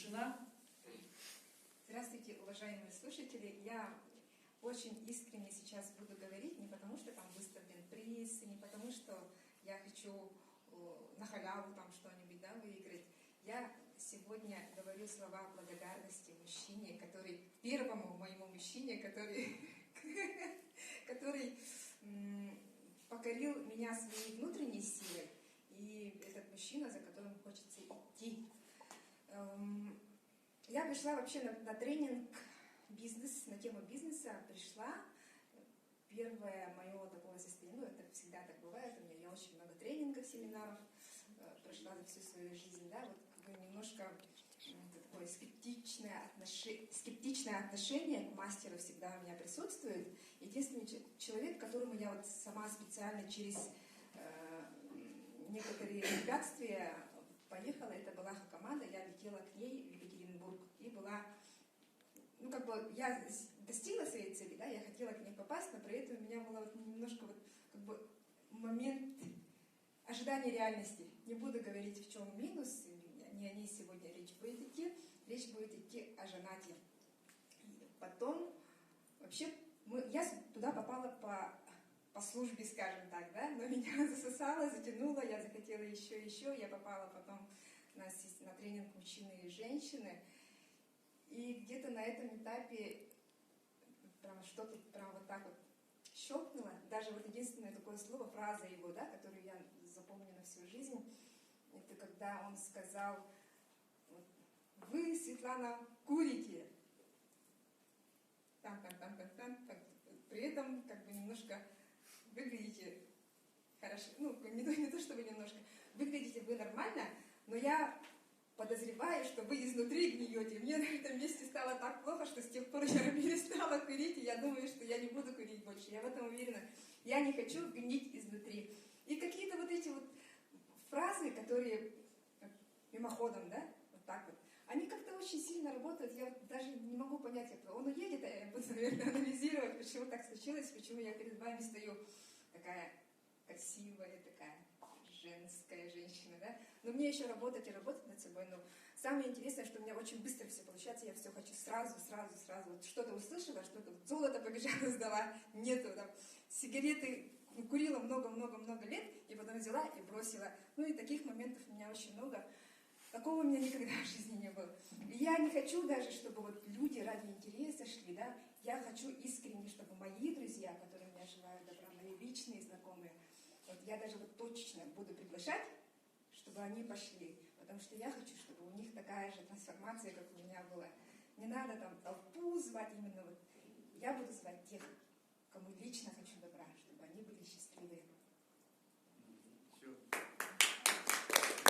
Тишина. Здравствуйте, уважаемые слушатели. Я очень искренне сейчас буду говорить, не потому что там выставлен приз, не потому что я хочу на халяву там что-нибудь выиграть. Я сегодня говорю слова благодарности мужчине, первому моему мужчине, который покорил меня своей внутренней силой. И этот мужчина, за которым хочется идти. Я пришла вообще на тренинг на тему бизнеса. Пришла. Первое мое такое состояние, это всегда так бывает, я очень много тренингов, семинаров прошла за всю свою жизнь, немножко такое скептичное отношение к мастеру всегда у меня присутствует. Единственный человек, к которому я сама специально через некоторые препятствия поехала, это была Хакамада, я летела к ней в Екатеринбург, и была, я достигла своей цели, я хотела к ней попасть, но при этом у меня был немножко момент ожидания реальности. Не буду говорить, в чем минус, не о ней сегодня речь будет идти о женате. Потом, вообще, я туда попала по службе, скажем так, но меня засосало, затянуло, я захотела еще, я попала потом на тренинг мужчины и женщины, и где-то на этом этапе что-то щелкнуло, даже единственное такое слово, фраза его, которую я запомню на всю жизнь, это когда он сказал: «Вы, Светлана, курите». При этом немножко выглядите хорошо, не то чтобы немножко, выглядите вы нормально, но я подозреваю, что вы изнутри гниете. Мне на этом месте стало так плохо, что с тех пор я перестала курить, и я думаю, что я не буду курить больше. Я в этом уверена. Я не хочу гнить изнутри. И какие-то эти фразы, которые мимоходом, они как-то очень сильно работают. Я даже не могу понять этого. Он уедет, а я буду, наверное, анализировать, почему так случилось, почему я перед вами стою такая красивая, такая женская женщина, Но мне еще работать и работать над собой. Но самое интересное, что у меня очень быстро все получается, я все хочу сразу. Что-то услышала, что-то золото побежала, сдала, нету. Сигареты курила много лет, и потом взяла и бросила. И таких моментов у меня очень много. Такого у меня никогда в жизни не было. И я не хочу даже, чтобы люди ради интереса шли, Я хочу искренне, чтобы мои друзья, которые меня желают добра, мои личные знакомые, я даже точечно буду приглашать, чтобы они пошли. Потому что я хочу, чтобы у них такая же трансформация, как у меня была. Не надо толпу звать именно. Я буду звать тех,